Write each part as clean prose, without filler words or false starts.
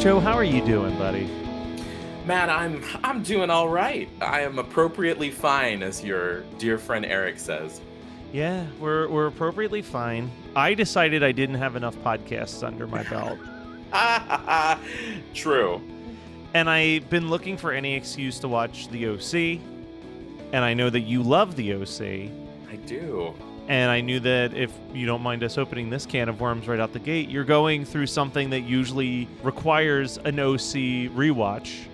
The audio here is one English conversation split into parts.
Joe, how are you doing, buddy? Matt, I'm doing all right. I am appropriately fine, as your dear friend Eric says. Yeah, we're appropriately fine. I decided I didn't have enough podcasts under my belt. True. And I've been looking for any excuse to watch The OC. And I know that you love The OC. I do. And I knew that if you don't mind us opening this can of worms right out the gate, you're going through something that usually requires an OC rewatch.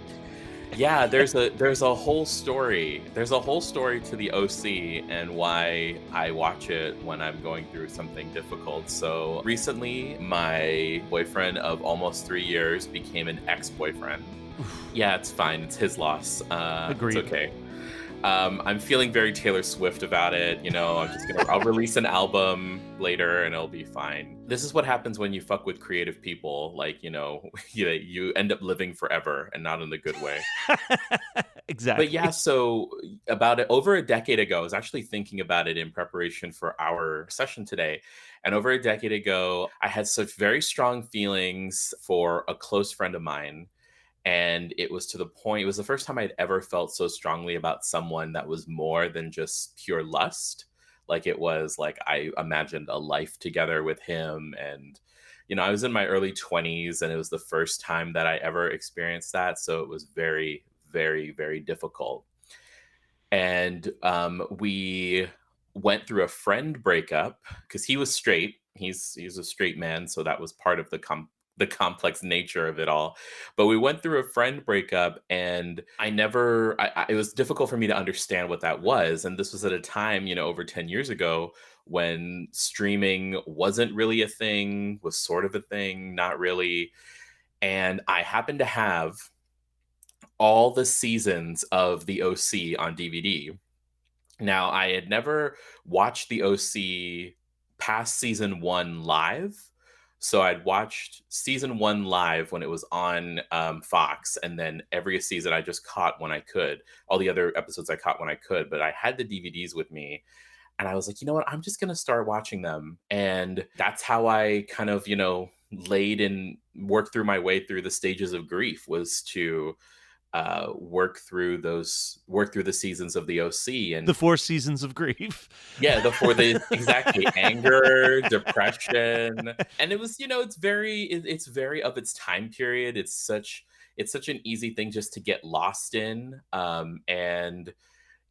Yeah, there's a whole story. There's a whole story to the OC and why I watch it when I'm going through something difficult. So recently, my boyfriend of almost 3 years became an ex-boyfriend. Yeah, it's fine. It's his loss. Agreed. It's okay. I'm feeling very Taylor Swift about it. I'll release an album later and it'll be fine. This is what happens when you fuck with creative people. You end up living forever and not in a good way. Exactly. But yeah, so about over a decade ago, I was actually thinking about it in preparation for our session today. And over a decade ago, I had such very strong feelings for a close friend of mine. And it was the first time I'd ever felt so strongly about someone that was more than just pure lust. Like it was like I imagined a life together with him. And, I was in my early 20s and it was the first time that I ever experienced that. So it was very, very, very difficult. And we went through a friend breakup because he was straight. He's a straight man. So that was part of the complex nature of it all. But we went through a friend breakup and it was difficult for me to understand what that was. And this was at a time, over 10 years ago when streaming wasn't really a thing, was sort of a thing, not really. And I happened to have all the seasons of The OC on DVD. Now, I had never watched The OC past season 1 live. So I'd watched season 1 live when it was on Fox, and then every season I just caught when I could. All the other episodes I caught when I could, but I had the DVDs with me, and I was like, you know what? I'm just gonna start watching them, and that's how I kind of, laid and worked through my way through the stages of grief, was to work through the seasons of the OC and the 4 seasons of grief. Yeah, exactly anger, depression, and it was it's very of its time period. It's such an easy thing just to get lost in, and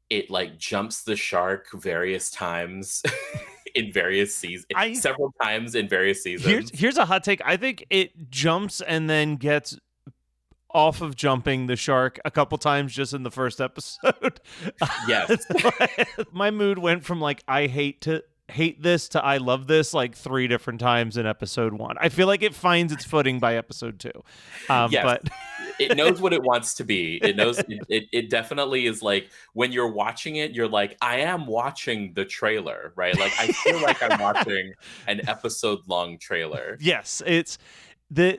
it like jumps the shark various times in various seasons, several times in various seasons. Here's a hot take. I think it jumps and then gets off of jumping the shark a couple times just in the first episode. Yes. My mood went from like I hate this to I love this like 3 different times in episode 1. I feel like it finds its footing by episode 2. Yes. But it knows what it wants to be. It knows it definitely is like when you're watching it, you're like, I am watching the trailer, right? Like I feel like I'm watching an episode long trailer. Yes,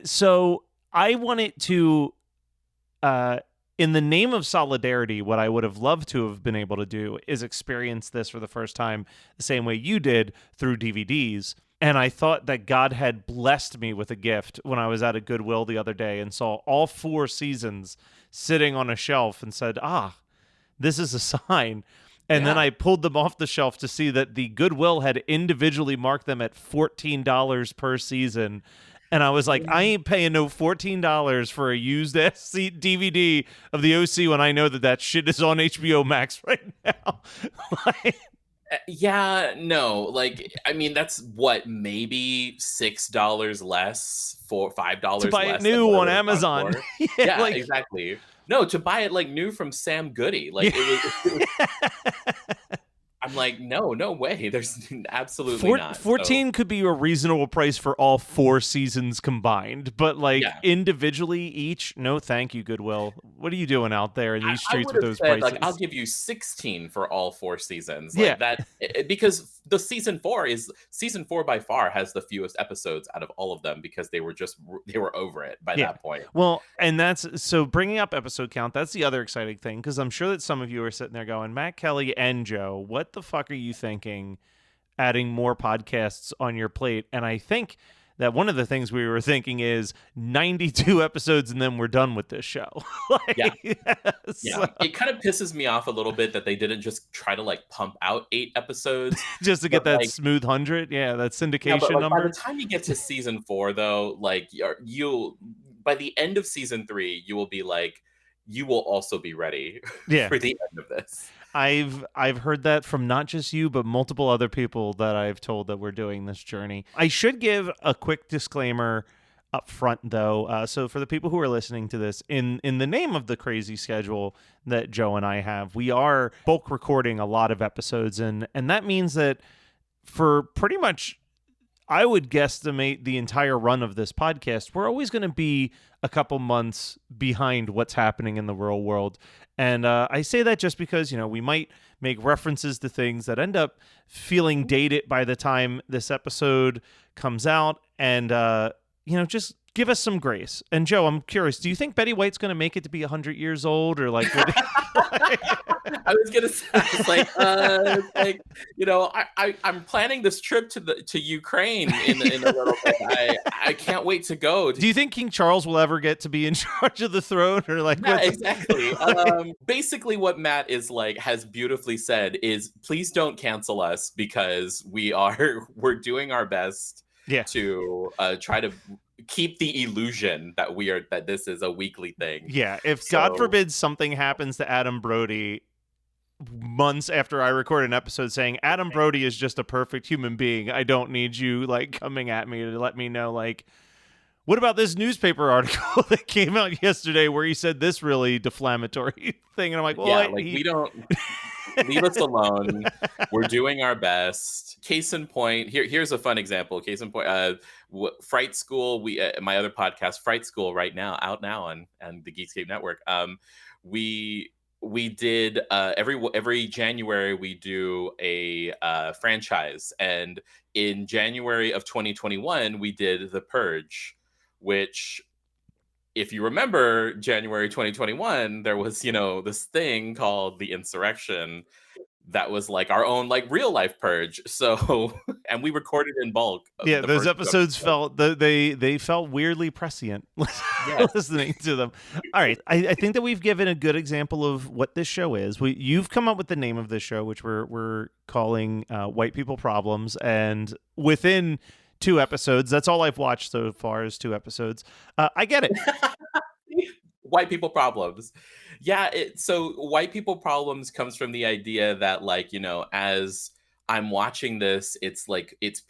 so I want it to in the name of solidarity, what I would have loved to have been able to do is experience this for the first time the same way you did through DVDs. And I thought that God had blessed me with a gift when I was at a Goodwill the other day and saw all 4 seasons sitting on a shelf and said, this is a sign. And then I pulled them off the shelf to see that the Goodwill had individually marked them at $14 per season. And I was like, I ain't paying no $14 for a used DVD of the OC when I know that shit is on HBO Max right now. Yeah, no, I mean, that's what, maybe $6 less, $5 to buy less it new on Amazon. Yeah, exactly. No, to buy it new from Sam Goody. I'm like, no way. There's absolutely not. 14 could be a reasonable price for all 4 seasons combined, but individually each, no thank you, Goodwill. What are you doing out there in these streets with those prices? I'll give you 16 for all 4 seasons. Because the season 4 by far has the fewest episodes out of all of them because they were over it by that point. Well, and so bringing up episode count, that's the other exciting thing, because I'm sure that some of you are sitting there going, Matt Kelly and Joe, what the fuck are you thinking adding more podcasts on your plate? And I think that one of the things we were thinking is 92 episodes and then we're done with this show. Yeah. Like, Yeah. so, It kind of pisses me off a little bit that they didn't just try to like pump out 8 episodes, just to get but that like smooth 100. Yeah, that yeah, but syndication like by the number. time you get to season 4 though, like you'll by the end of season 3, you will be like you will also be ready Yeah. for the end of this. I've heard that from not just you, but multiple other people that I've told that we're doing this journey. I should give a quick disclaimer up front, though. So for the people who are listening to this, in the name of the crazy schedule that Joe and I have, we are bulk recording a lot of episodes, and that means that for pretty much, I would guesstimate the entire run of this podcast, we're always going to be a couple months behind what's happening in the real world. And I say that just because, we might make references to things that end up feeling dated by the time this episode comes out. And, just give us some grace. And Joe, I'm curious, do you think Betty White's going to make it to be 100 years old, or like, I was gonna say, I'm planning this trip to Ukraine in a little bit. I can't wait to go. do you think King Charles will ever get to be in charge of the throne, or like, Yeah, exactly. Basically, what Matt is like has beautifully said is, please don't cancel us because we're doing our best yeah. to try to keep the illusion that this is a weekly thing. Yeah, if God So forbid something happens to Adam Brody months after I record an episode saying Adam Brody is just a perfect human being, I don't need you like coming at me to let me know like, what about this newspaper article that came out yesterday where he said this really deflammatory thing? And I'm like, well, yeah, we don't leave us alone. We're doing our best. Case in point, here's a fun example. Case in point, Fright School. My other podcast, Fright School, right now out now on the Geekscape Network. We did every January we do a franchise, and in January of 2021 we did The Purge, which, if you remember, January 2021, there was, this thing called the insurrection that was like our own like real life purge. So, and we recorded in bulk yeah, the those first episodes episode. felt they felt weirdly prescient Yes. listening to them. All right, I think that we've given a good example of what this show is. You've come up with the name of this show, which we're calling White People Problems, and within 2 episodes, that's all I've watched so far is 2 episodes. I get it. White people problems. Yeah, so white people problems comes from the idea that, like, as I'm watching this, it's like it's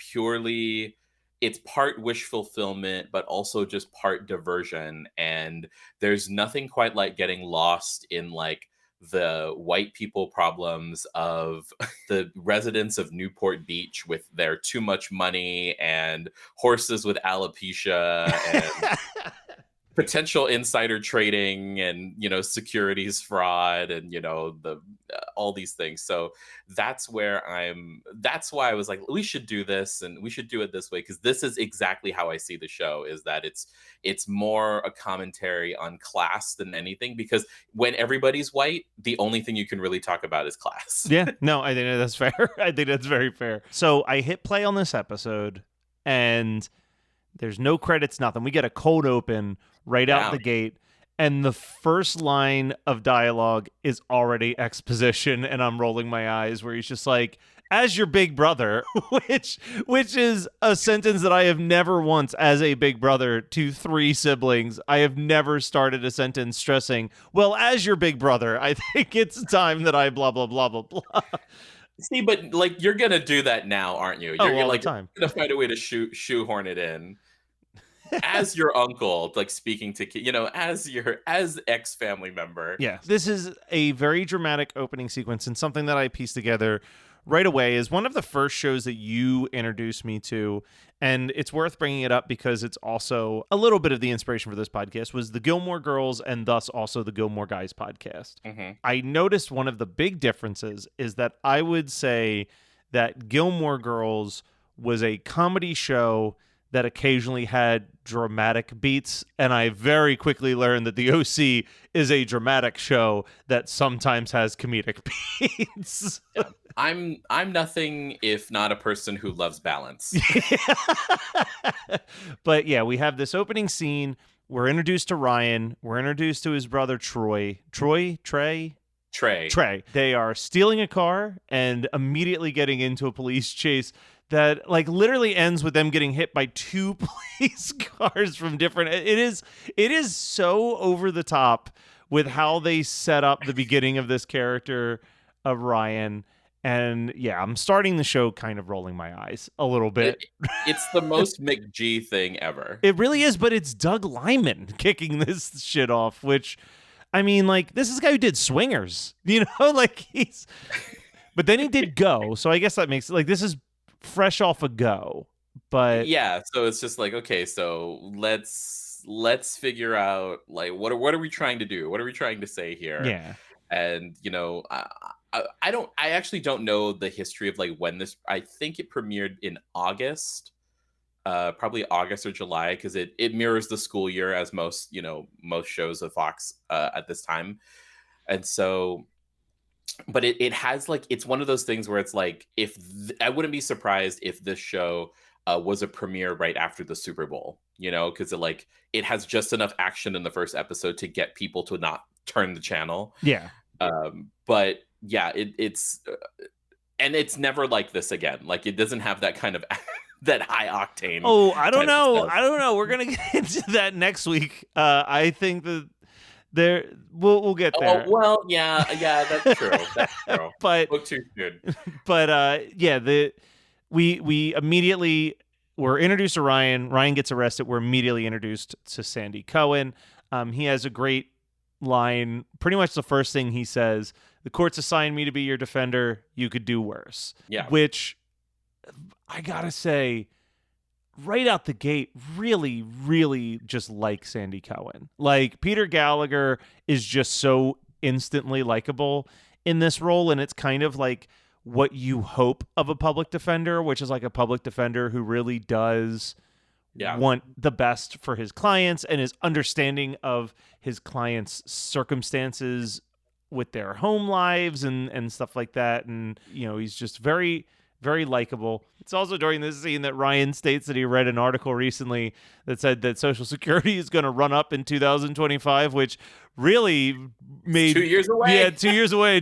part wish fulfillment but also just part diversion, and there's nothing quite like getting lost in like the white people problems of the residents of Newport Beach with their too much money and horses with alopecia and potential insider trading and securities fraud and the all these things. So that's why I was like, we should do this and we should do it this way, because this is exactly how I see the show, is that it's more a commentary on class than anything, because when everybody's white, the only thing you can really talk about is class. Yeah, no, I think that's fair. I think that's very fair. So I hit play on this episode, and there's no credits, nothing. We get a cold open right out the gate, and the first line of dialogue is already exposition, and I'm rolling my eyes where he's just like, as your big brother, which is a sentence that I have never once, as a big brother to 3 siblings, I have never started a sentence stressing, well, as your big brother, I think it's time that I blah, blah, blah, blah, blah. See, but like, you're gonna do that now, aren't you? You're all like the time. gonna find a way to shoehorn it in. As your uncle, like speaking to as ex family member. Yeah, this is a very dramatic opening sequence, and something that I pieced together right away is one of the first shows that you introduced me to, and it's worth bringing it up because it's also a little bit of the inspiration for this podcast, was the Gilmore Girls, and thus also the Gilmore Guys podcast. Mm-hmm. I noticed one of the big differences is that I would say that Gilmore Girls was a comedy show that occasionally had dramatic beats, and I very quickly learned that the OC is a dramatic show that sometimes has comedic beats. Yeah. I'm nothing if not a person who loves balance. But yeah, we have this opening scene. We're introduced to Ryan. We're introduced to his brother Troy. Trey. Trey. They are stealing a car and immediately getting into a police chase that like literally ends with them getting hit by two police cars from different. It is so over the top with how they set up the beginning of this character of Ryan. And yeah, I'm starting the show kind of rolling my eyes a little It, bit. it's the most McG thing ever. It really is, but it's Doug Lyman kicking this shit off, which I mean, like, this is a guy who did Swingers, like but then he did Go. So I guess that makes like, this is fresh off a Go, but Yeah, so it's just like, okay, so let's figure out like what are we trying to do? What are we trying to say here? yeah, And I actually don't know the history of like when this. I think it premiered in August, probably August or July, because it mirrors the school year as most shows of Fox at this time. And so, but it has like, it's one of those things where it's like, I wouldn't be surprised if this show was a premiere right after the Super Bowl, because it has just enough action in the first episode to get people to not turn the channel. yeah. But yeah, it's and it's never like this again. Like, it doesn't have that kind of that high octane. Oh, I don't type of know. stuff. I don't know. We're gonna get into that next week. I think that we'll get there. Oh well, yeah, that's true. That's true. But Book too soon. yeah, we immediately were introduced to Ryan. Ryan gets arrested. We're immediately introduced to Sandy Cohen. He has a great line. Pretty much the first thing he says: "The court's assigned me to be your defender. You could do worse." Yeah. Which I gotta say, right out the gate, really, really just like Sandy Cohen. Like, Peter Gallagher is just so instantly likable in this role, and it's kind of like what you hope of a public defender, which is like a public defender who really does want the best for his clients and is understanding of his clients' circumstances with their home lives and stuff like that. And, he's just very, very likable. It's also during this scene that Ryan states that he read an article recently that said that Social Security is going to run up in 2025, which really made 2 years away. Yeah, 2 years away.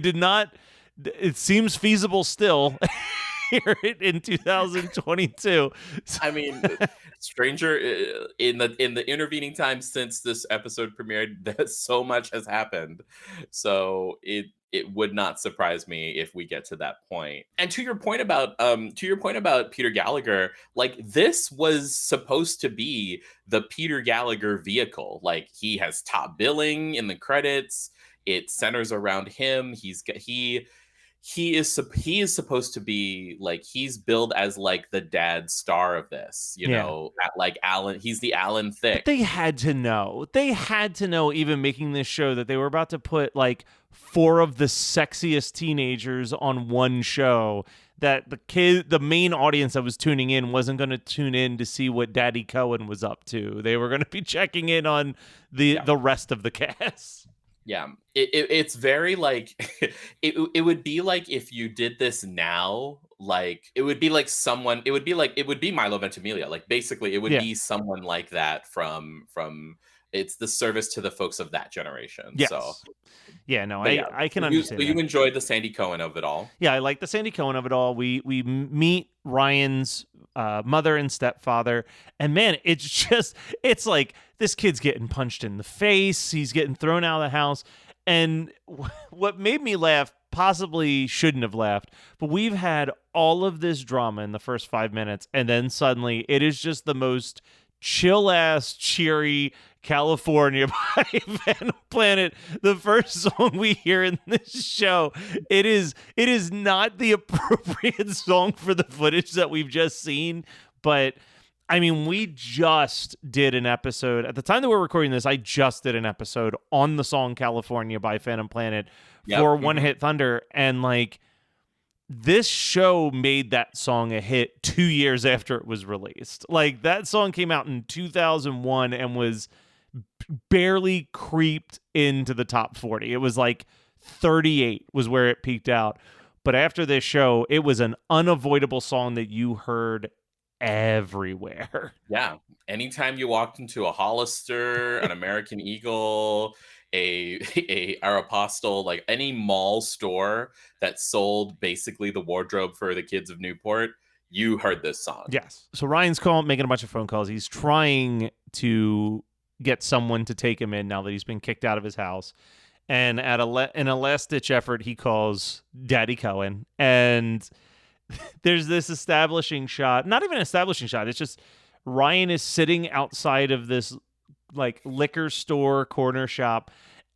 It seems feasible still here in 2022. I mean, stranger in the intervening time since this episode premiered, that so much has happened. So it would not surprise me if we get to that point. And to your point about Peter Gallagher, like, this was supposed to be the Peter Gallagher vehicle. Like, he has top billing in the credits. It centers around him. He is supposed to be like, he's billed as like the dad star of this, like Alan. He's the Alan Thicke. But they had to know. They had to know, even making this show, that they were about to put like 4 of the sexiest teenagers on one show. That the main audience that was tuning in wasn't going to tune in to see what Daddy Cohen was up to. They were going to be checking in on the rest of the cast. Yeah, it's very like it would be like if you did this now, like it would be Milo Ventimiglia. Like, basically it would be someone like that from it's the service to the folks of that generation. Yes. So yeah, no, I can understand. You enjoyed the Sandy Cohen of it all. Yeah, I like the Sandy Cohen of it all. We meet Ryan's mother and stepfather, and man, it's like this kid's getting punched in the face. He's getting thrown out of the house. And what made me laugh, possibly shouldn't have laughed, but we've had all of this drama in the first 5 minutes, and then suddenly it is just the most chill-ass, cheery California by Phantom Planet. The first song we hear in this show, it is not the appropriate song for the footage that we've just seen, but I mean, we just did an episode at the time that we're recording this. I just did an episode on the song California by Phantom Planet for One Hit Thunder, and like, this show made that song a hit 2 years after it was released. Like, that song came out in 2001 and was barely creeped into the top 40. It was like 38 was where it peaked out. But after this show, it was an unavoidable song that you heard everywhere. Yeah. Anytime you walked into a Hollister, an American Eagle, a Aeropostale, like any mall store that sold basically the wardrobe for the kids of Newport, you heard this song. Yes. So Ryan's making a bunch of phone calls. He's trying to get someone to take him in now that he's been kicked out of his house. And in a last ditch effort, he calls Daddy Cohen, and there's this establishing shot, not even an establishing shot. It's just Ryan is sitting outside of this like liquor store corner shop.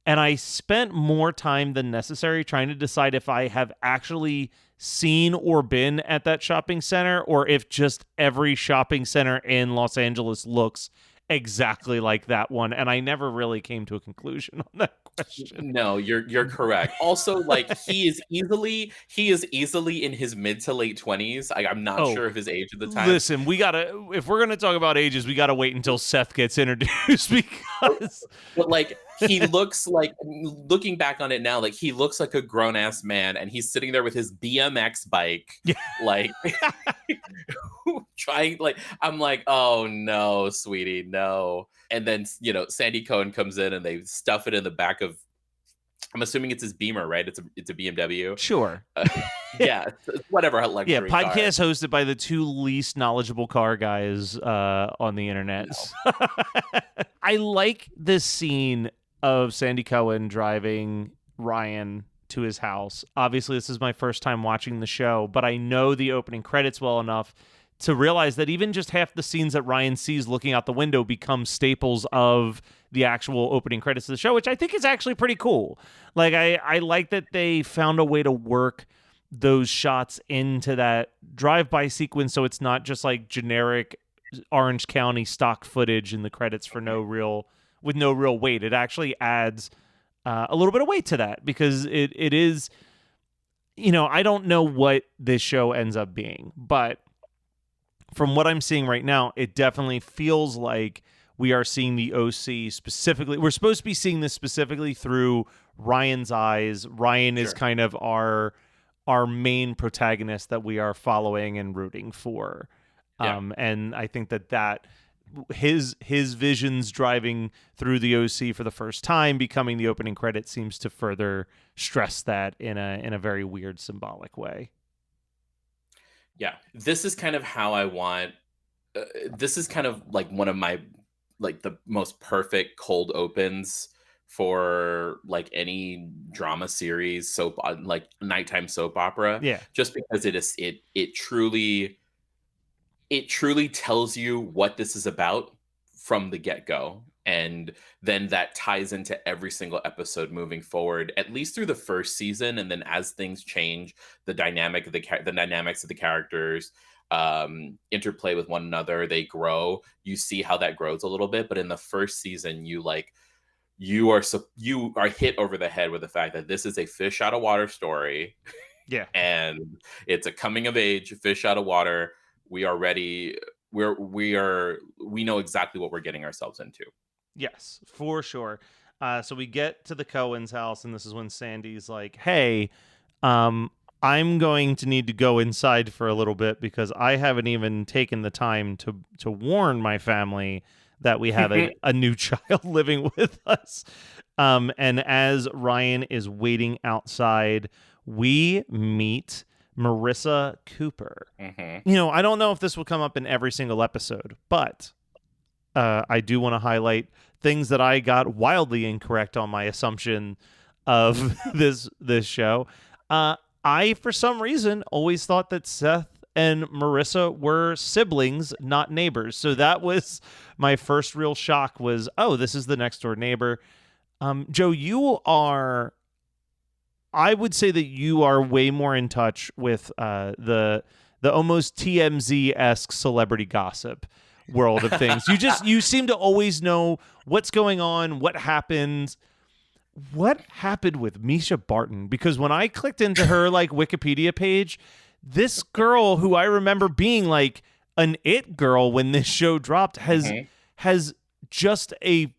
And I spent more time than necessary trying to decide if I have actually seen or been at that shopping center, or if just every shopping center in Los Angeles looks exactly like that one. And I never really came to a conclusion on that question. No, you're correct. Also, like he is easily in his mid to late 20s. I'm not Oh, sure of his age at the time. listen, if we're gonna talk about ages, we gotta wait until Seth gets introduced because But like he looks like, looking back on it now, like he looks like a grown ass man, and he's sitting there with his BMX bike, yeah. like trying. Like I'm like, oh no, sweetie, no. And then Sandy Cohen comes in and they stuff it in the back of. I'm assuming it's his Beamer, right? It's a BMW. Sure. Yeah, whatever luxury Yeah, car. podcast hosted by the two least knowledgeable car guys on the internet. No. I like this scene of Sandy Cohen driving Ryan to his house. Obviously, this is my first time watching the show, but I know the opening credits well enough to realize that even just half the scenes that Ryan sees looking out the window become staples of the actual opening credits of the show, which I think is actually pretty cool. Like, I like that they found a way to work those shots into that drive-by sequence so it's not just like generic Orange County stock footage in the credits with no real weight. It actually adds a little bit of weight to that because it is, I don't know what this show ends up being, but from what I'm seeing right now, it definitely feels like we are seeing the OC specifically. We're supposed to be seeing this specifically through Ryan's eyes. Ryan is kind of our main protagonist that we are following and rooting for. Yeah. And I think that his visions driving through the OC for the first time, becoming the opening credit, seems to further stress that in a very weird symbolic way. Yeah, this is kind of how I want. This is kind of like one of my the most perfect cold opens for like any drama series, soap, like nighttime soap opera. Yeah, just because it truly tells you what this is about from the get-go, and then that ties into every single episode moving forward, at least through the first season. And then as things change, the dynamics of the characters interplay with one another, they grow, you see how that grows a little bit. But in the first season, you are hit over the head with the fact that this is a fish out of water story. yeah, and it's a coming of age fish out of water. We are ready. We know exactly what we're getting ourselves into. Yes, for sure. So we get to the Cohen's house, and this is when Sandy's like, "Hey, I'm going to need to go inside for a little bit because I haven't even taken the time to warn my family that we have a new child living with us." And as Ryan is waiting outside, we meet Marissa Cooper. Mm-hmm. I don't know if this will come up in every single episode, but I do want to highlight things that I got wildly incorrect on my assumption of this show. I, for some reason, always thought that Seth and Marissa were siblings, not neighbors. So that was my first real shock was, oh, this is the next door neighbor. Joe, I would say that you are way more in touch with the almost TMZ-esque celebrity gossip world of things. You seem to always know what's going on, what happened. what happened with Misha Barton? Because when I clicked into her like Wikipedia page, this girl who I remember being like an it girl when this show dropped Mhm. has just a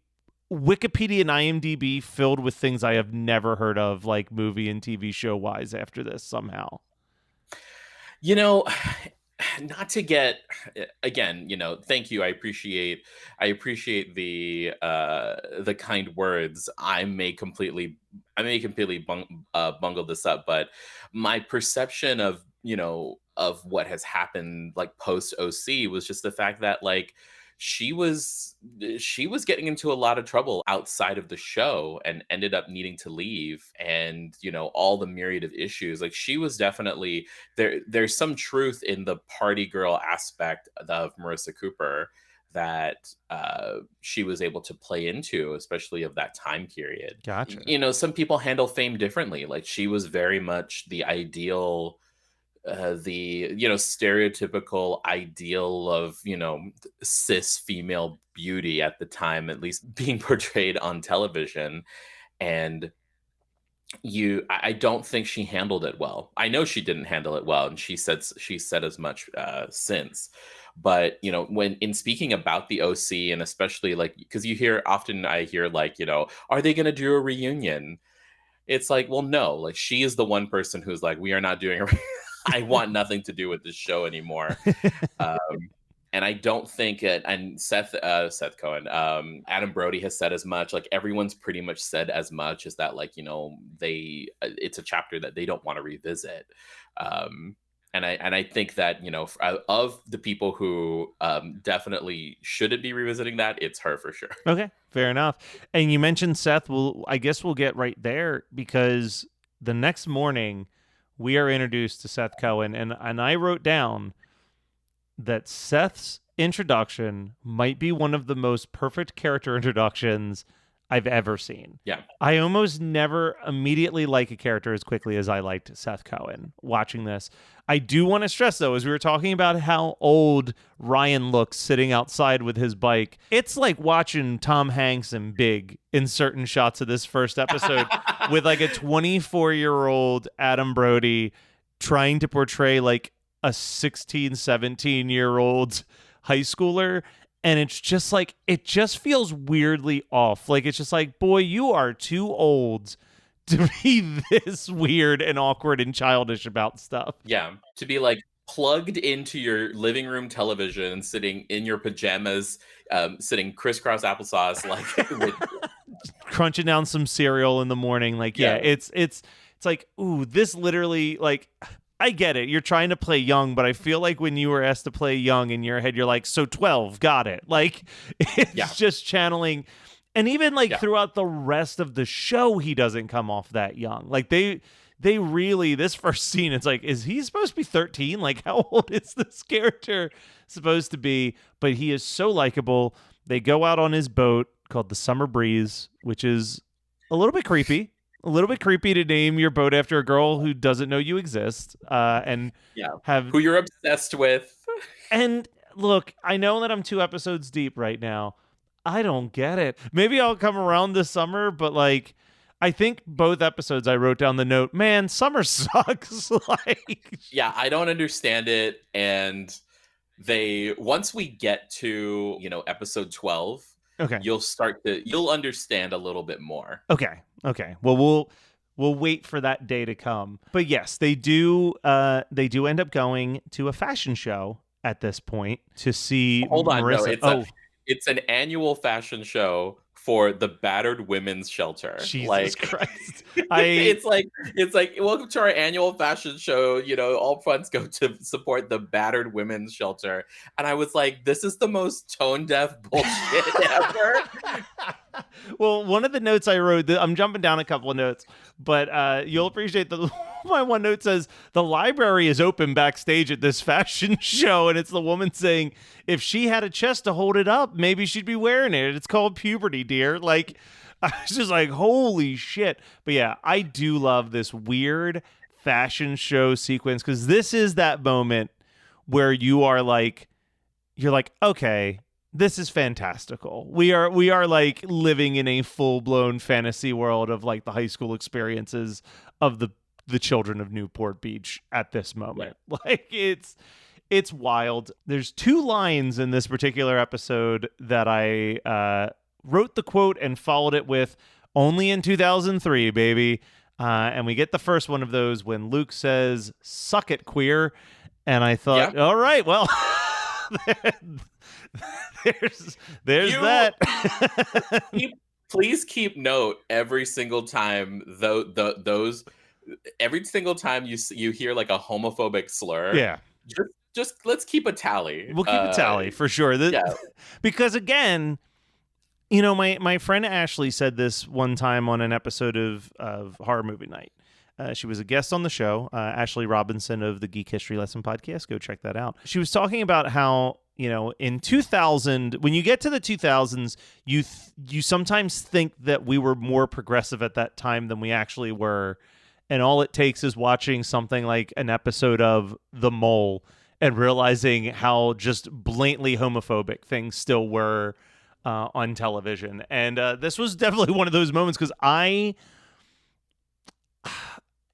Wikipedia and IMDb filled with things I have never heard of, like movie and TV show wise after this somehow. You know, not to get again, thank you. I appreciate the kind words. I may completely bungle this up, but my perception of what has happened like post OC was just the fact that like she was she was getting into a lot of trouble outside of the show and ended up needing to leave, and all the myriad of issues. Like she was definitely there's some truth in the party girl aspect of Marissa Cooper that she was able to play into, especially of that time period. Gotcha. Some people handle fame differently. Like she was very much the stereotypical ideal of cis female beauty at the time, at least being portrayed on television. And I don't think she handled it well. I know she didn't handle it well, and she said as much since. But when in speaking about the OC, and especially like because I hear like are they going to do a reunion? It's like, well, no. Like she is the one person who's like, we are not doing a. I want nothing to do with this show anymore. Um, and I don't think it. And Seth Cohen, Adam Brody has said as much. Like everyone's pretty much said as much. Is that like it's a chapter that they don't want to revisit. And I think that of the people who definitely shouldn't be revisiting that, it's her for sure. Okay, fair enough. And you mentioned Seth. Well, I guess we'll get right there because the next morning we are introduced to Seth Cohen, and I wrote down that Seth's introduction might be one of the most perfect character introductions I've ever seen. Yeah. I almost never immediately like a character as quickly as I liked Seth Cohen watching this. I do want to stress, though, as we were talking about how old Ryan looks sitting outside with his bike, it's like watching Tom Hanks and Big in certain shots of this first episode with like a 24-year-old Adam Brody trying to portray like a 16, 17-year-old high schooler. And it's just like, it just feels weirdly off. Like, it's just like, boy, you are too old to be this weird and awkward and childish about stuff. Yeah. To be like plugged into your living room television, sitting in your pajamas, sitting crisscross applesauce, like with, crunching down some cereal in the morning. Like, yeah, it's like, ooh, this literally, like, I get it. You're trying to play young, but I feel like when you were asked to play young in your head, you're like, so 12, got it. Like, it's just channeling. And even like throughout the rest of the show, he doesn't come off that young. Like they really, this first scene, it's like, is he supposed to be 13? Like, how old is this character supposed to be? But he is so likable. They go out on his boat called the Summer Breeze, which is a little bit creepy. A little bit creepy to name your boat after a girl who doesn't know you exist, and have who you're obsessed with. And look, I know that I'm 2 episodes deep right now. I don't get it. Maybe I'll come around this summer, but like, I think both episodes I wrote down the note, man, summer sucks. Like, yeah, I don't understand it. And once we get to episode 12. Okay. You'll understand a little bit more. Okay. Well, we'll wait for that day to come. But yes, they do end up going to a fashion show at this point to see Hold on, Marissa. no, it's an annual fashion show for the battered women's shelter. Jesus Christ. It's like welcome to our annual fashion show, all funds go to support the battered women's shelter. And I was like, this is the most tone deaf bullshit ever. Well, one of the notes I wrote, I'm jumping down a couple of notes, but you'll appreciate my one note says the library is open backstage at this fashion show, and it's the woman saying if she had a chest to hold it up, maybe she'd be wearing it. It's called puberty, dear. Like, I was just like, holy shit. But yeah, I do love this weird fashion show sequence because this is that moment where you're like, okay, this is fantastical. We are like living in a full-blown fantasy world of like the high school experiences of the children of Newport Beach at this Yeah. moment. Like it's wild. There's two lines in this particular episode that I wrote the quote and followed it with only in 2003, baby. And we get the first one of those when Luke says, "Suck it, queer." And I Yeah. thought, all right, well, there's You that. keep please keep note every single time those every single time you hear like a homophobic slur, Yeah, just let's keep a tally. we'll keep a tally for sure. Yeah. Because again, you know, my friend Ashley said this one time on an episode of Horror Movie Night. She was a guest on the show, Ashley Robinson of the Geek History Lesson podcast. Go check that out. She was talking about how, you know, in 2000, when you get to the 2000s, you sometimes think that we were more progressive at that time than we actually were. And all it takes is watching something like an episode of The Mole and realizing how just blatantly homophobic things still were on television. And this was definitely one of those moments because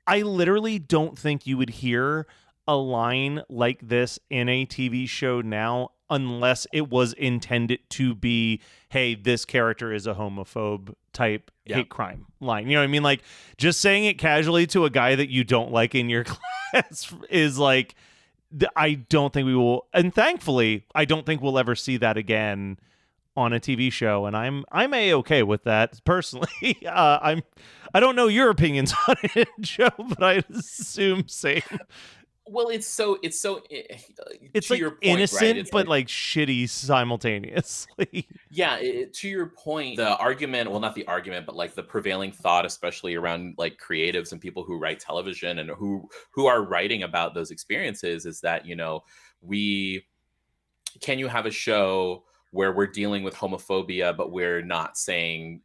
I literally don't think you would hear a line like this in a TV show now unless it was intended to be, hey, this character is a homophobe type Yeah. hate crime line. You know what I mean? Like just saying it casually to a guy that you don't like in your class is like, I don't think we will. And thankfully, I don't think we'll ever see that again on a TV show, and I'm a-okay with that personally. I don't know your opinions on it, Joe, but I assume same. Well, It's to like your point, right? innocent It's but like, like shitty simultaneously. yeah, to your point, the argument, well, not the argument, but like the prevailing thought, especially around like creatives and people who write television and who are writing about those experiences, is that, you know, we can you have a show where we're dealing with homophobia, but we're not saying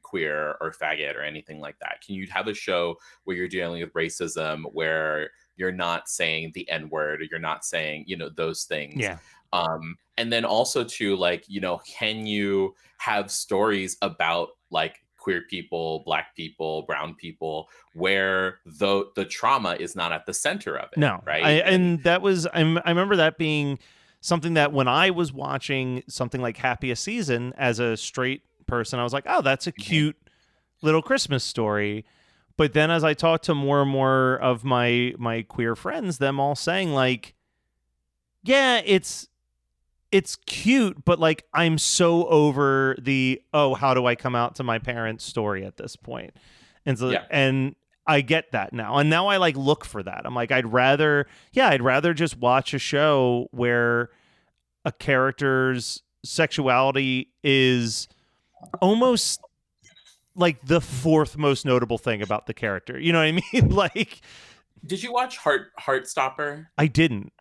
queer or faggot or anything like that? Can you have a show where you're dealing with racism, where you're not saying the N word, or you're not saying, you know, those things? Yeah. And then also too, like, you know, can you have stories about like queer people, black people, brown people, where the trauma is not at the center of it, No. right? And And that was I remember that being something that when I was watching something like Happiest Season as a straight person, I was like, "Oh, that's a cute little Christmas story." But then as I talked to more and more of my queer friends, them all saying like, "Yeah, it's cute, but like I'm so over the, oh, how do I come out to my parents story at this point." And so yeah. and I get that now. And now I like look for that. I'm like I'd rather just watch a show where a character's sexuality is almost like the fourth most notable thing about the character. You know what I mean? Like Did you watch Heartstopper? I didn't.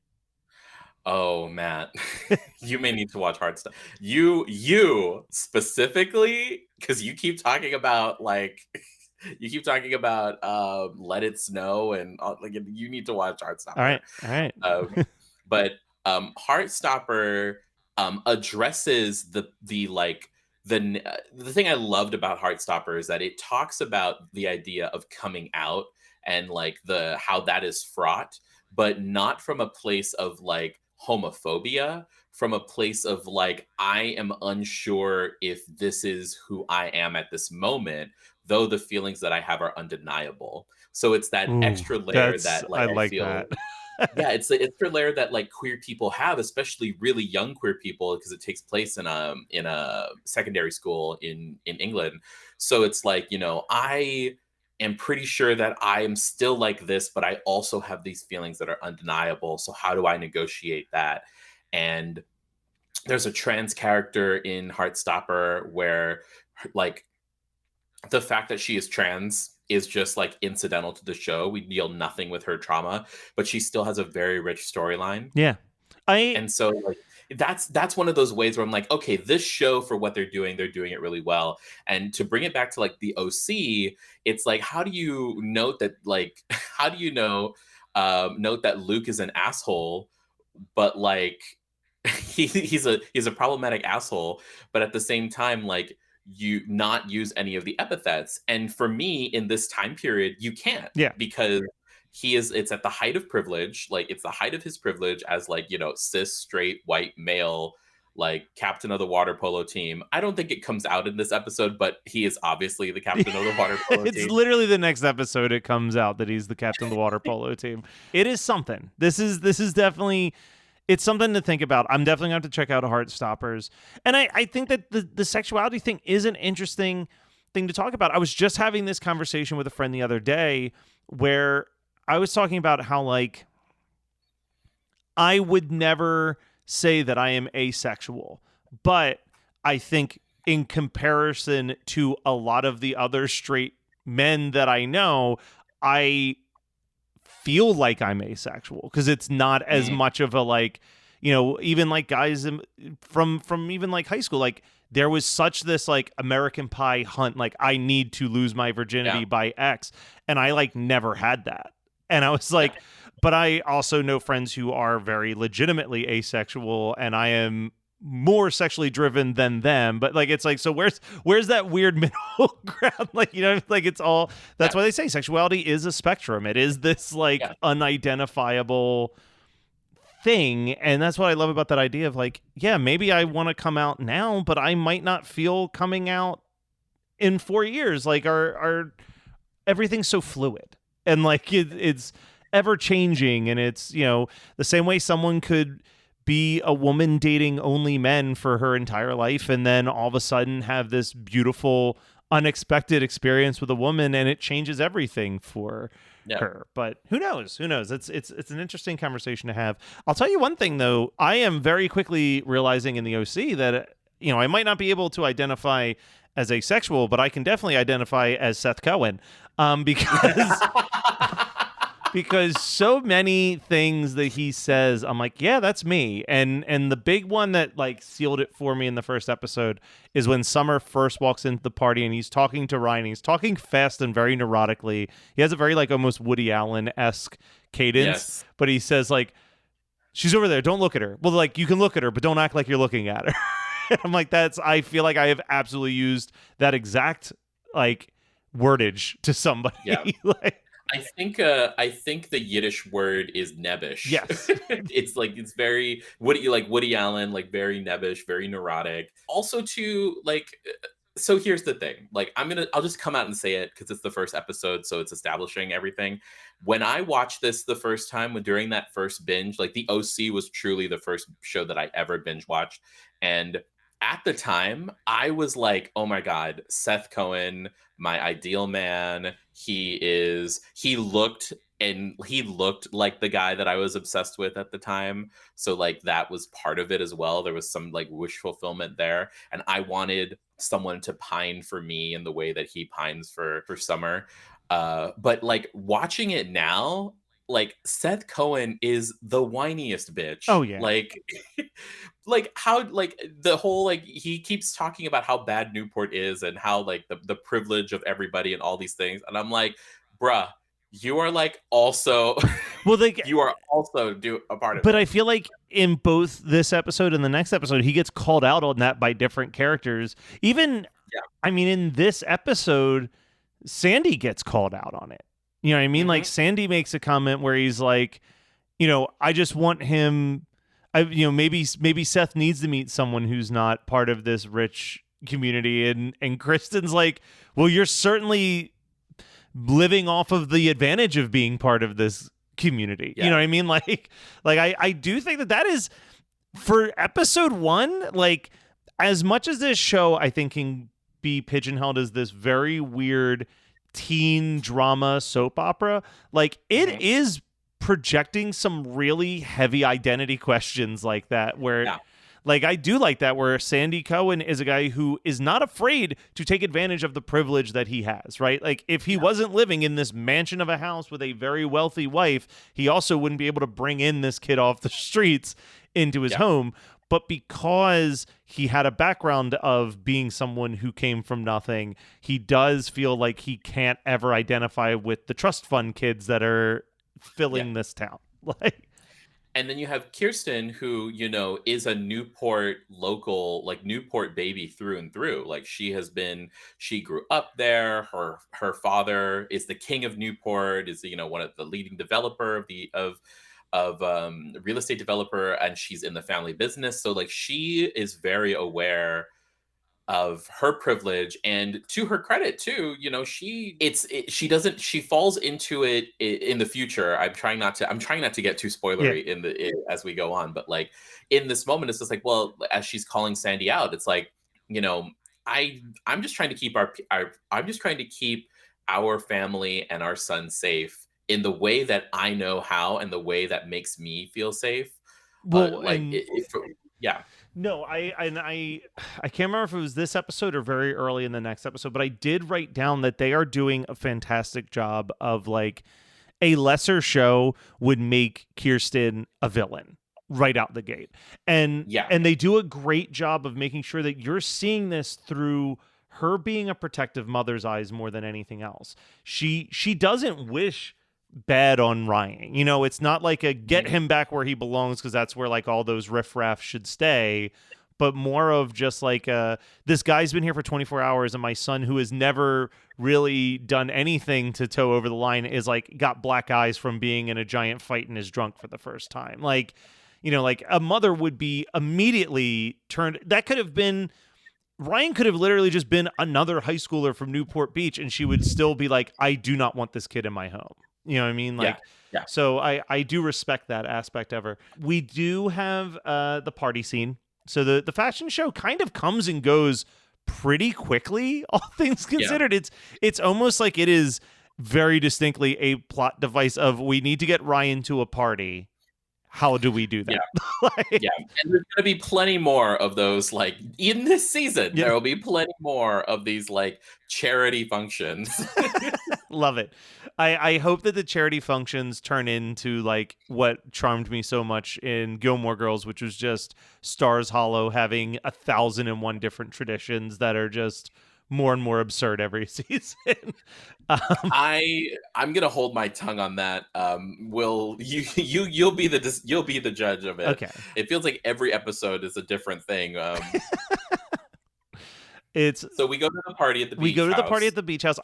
Oh, Matt, you may need to watch Heartstopper. You specifically, because you keep talking about like you keep talking about Let It Snow and like you need to watch All Heartstopper. right. All right. But Heartstopper addresses the like the thing I loved about Heartstopper is that it talks about the idea of coming out and like the how that is fraught, but not from a place of like homophobia, from a place of like I am unsure if this is who I am at this moment, though the feelings that I have are undeniable. So it's that Ooh, extra layer that's that I like I like feel, that. yeah, it's the extra layer that like queer people have, especially really young queer people, because it takes place in a secondary school in England. So it's like, you know, I am pretty sure that I am still like this, but I also have these feelings that are undeniable. So how do I negotiate that? And there's a trans character in Heartstopper where like the fact that she is trans is just like incidental to the show. We deal nothing with her trauma, but she still has a very rich storyline. Yeah. I And so like that's one of those ways where I'm like, okay, this show for what they're doing it really well. And to bring it back to like the OC, it's like, how do you note that like how do you know note that Luke is an asshole, but like he's a problematic asshole, but at the same time, like, you not use any of the epithets. And for me, in this time period, you can't, Yeah. because it's at the height of privilege, like it's the height of his privilege as, like, cis straight white male, like captain of the water polo team. I don't think it comes out in this episode, but he is obviously the captain of the water polo It's team. literally the next episode it comes out that he's the captain of the water polo team. It is something. This is definitely, it's something to think about. I'm definitely going to have to check out Heartstoppers. And I think that the sexuality thing is an interesting thing to talk about. I was just having this conversation with a friend the other day where I was talking about how, like, I would never say that I am asexual, but I think in comparison to a lot of the other straight men that I know, I feel like I'm asexual because it's not as Mm, much of a, like, even like guys from even like high school, like there was such this like American Pie hunt, like I need to lose my yeah, virginity by X, and I like never had that. And I was yeah, like, but I also know friends who are very legitimately asexual, and I am more sexually driven than them. But like, it's like, so where's that weird middle ground? Like, like it's all, yeah, that's why they say sexuality is a spectrum. It is this like yeah. unidentifiable thing. And that's what I love about that idea of, like, yeah, maybe I want to come out now, but I might not feel coming out in 4 years. Like, our everything's so fluid, and like it's ever changing, and it's, the same way someone could be a woman dating only men for her entire life and then all of a sudden have this beautiful unexpected experience with a woman, and it changes everything for Yeah. her. But who knows, it's an interesting conversation to have. I'll tell you one thing though, I am very quickly realizing in the OC that, I might not be able to identify as asexual, but I can definitely identify as Seth Cohen, because because so many things that he says, I'm like, yeah, that's me. And the big one that like sealed it for me in the first episode is when Summer first walks into the party and he's talking to Ryan. He's talking fast and very neurotically. He has a very like almost Woody Allen-esque cadence, Yes. but he says like, she's over there, don't look at her. Well, like, you can look at her, but don't act like you're looking at her. And I'm like, I feel like I have absolutely used that exact like wordage to somebody. Yeah. Like, I think the Yiddish word is nebbish. yes. It's very Woody Allen, like very nebbish, very neurotic. Also, too, like, so here's the thing. Like, I'll just come out and say it because it's the first episode, so it's establishing everything. When I watched this the first time, during that first binge, like the OC was truly the first show that I ever binge watched, and at the time, I was like, oh my God, Seth Cohen, my ideal man. He looked like the guy that I was obsessed with at the time. So like that was part of it as well. There was some like wish fulfillment there. And I wanted someone to pine for me in the way that he pines for Summer. But like watching it now, like Seth Cohen is the whiniest bitch. Oh yeah. Like like how like the whole like he keeps talking about how bad Newport is and how like the privilege of everybody and all these things. And I'm like, bruh, you are like also Well, like, you are also do a part of but it. I feel like in both this episode and the next episode, he gets called out on that by different characters. Even, Yeah. I mean, in this episode, Sandy gets called out on it. You know what I mean? Like, Hmm. Sandy makes a comment where he's like, I just want him. Maybe Seth needs to meet someone who's not part of this rich community, and Kristen's like, well, you're certainly living off of the advantage of being part of this community. You Yeah. know what I mean? Like I do think that is for episode one. Like, as much as this show I think can be pigeonholed as this very weird teen drama soap opera, like it Hmm. is projecting some really heavy identity questions like that, where Yeah. like I do like that, where Sandy Cohen is a guy who is not afraid to take advantage of the privilege that he has, right? Like, if he wasn't living in this mansion of a house with a very wealthy wife, he also wouldn't be able to bring in this kid off the streets into his Yeah. home. But because he had a background of being someone who came from nothing, he does feel like he can't ever identify with the trust fund kids that are Yeah. filling this town. Like, And then you have Kirsten, who, is a Newport local, like Newport baby through and through. Like she grew up there. Her father is the king of Newport, is one of the leading developer of real estate developer, and she's in the family business. So like she is very aware of her privilege, and to her credit too, she doesn't she falls into it in the future. I'm trying not to get too Yeah. spoilery as we go on, but like in this moment it's just like, well, as she's calling Sandy out, it's like, you know I'm just trying to keep I'm just trying to keep our family and our son safe in the way that I know how, and the way that makes me feel safe. Well, Like and it, yeah. no, I can't remember if it was this episode or very early in the next episode, but I did write down that they are doing a fantastic job of like a lesser show would make Kirsten a villain right out the gate. And Yeah. and they do a great job of making sure that you're seeing this through her being a protective mother's eyes more than anything else. She doesn't wish bad on Ryan. It's not like a get Mhm. him back where he belongs because that's where like all those riffraff should stay, but more of just like this guy's been here for 24 hours and my son who has never really done anything to toe over the line is like got black eyes from being in a giant fight and is drunk for the first time. Like, like a mother would be immediately turned. That could have been Ryan could have literally just been another high schooler from Newport Beach and she would still be like, I do not want this kid in my home. You know what I mean? Yeah. Like, Yeah. so I do respect that aspect of her. We do have the party scene. So the fashion show kind of comes and goes pretty quickly, all things Yeah. considered. It's almost like it is very distinctly a plot device of we need to get Ryan to a party. How do we do Yeah. that? Like, Yeah, and there's gonna be plenty more of those, like, in this season, yeah. there will be plenty more of these, like, charity functions. Love it. I hope that the charity functions turn into like what charmed me so much in Gilmore Girls, which was just Stars Hollow having 1,001 different traditions that are just more and more absurd every season. um, I'm gonna hold my tongue on that. Will you'll be the judge of it. okay. It feels like every episode is a different thing. It's So we go to the party at the We beach go to the party house. at the beach house.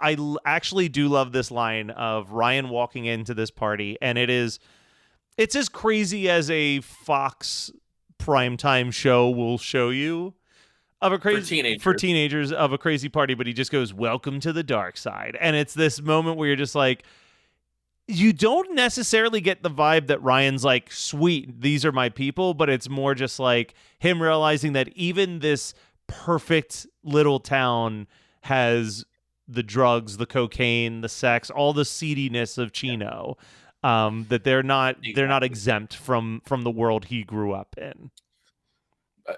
Actually do love this line of Ryan walking into this party, and it's as crazy as a Fox primetime show will show you of a For crazy for teenagers. teenagers of a crazy party, but he just goes, "Welcome to the dark side," and it's this moment where you're just like, you don't necessarily get the vibe that Ryan's like, "Sweet, these are my people," but it's more just like him realizing that even this perfect little town has the drugs, the cocaine, the sex, all the seediness of Chino. That they're not Exactly. exempt from the world he grew up in.